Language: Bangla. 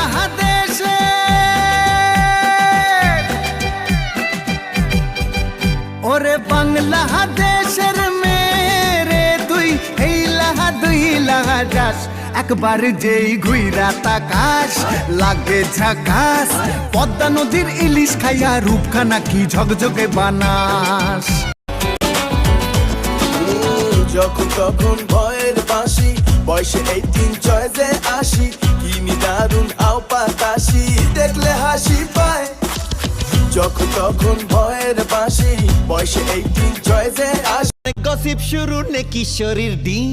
বাংলাদেশে ওরে বাংলাদেশের মেরে তুই এই লাহা দুই লাহা যাস একবার যেই ঘুইরা তাকাস লাগে ঝাকাস পদ্মা নদীর ইলিশ খাইয়া রূপখানা কি ঝকঝকে বানাস যখন তখন ভয়ের বাঁশি বয়সে 18 চয়েসে আসি কিনি দারুণ আও পাতাসি দেখলে হাসি পায় যখন তখন ভয়ের বাঁশি বয়সে 18 চয়েসে আসি গসিপ শুরু নে কিশোরীর দিন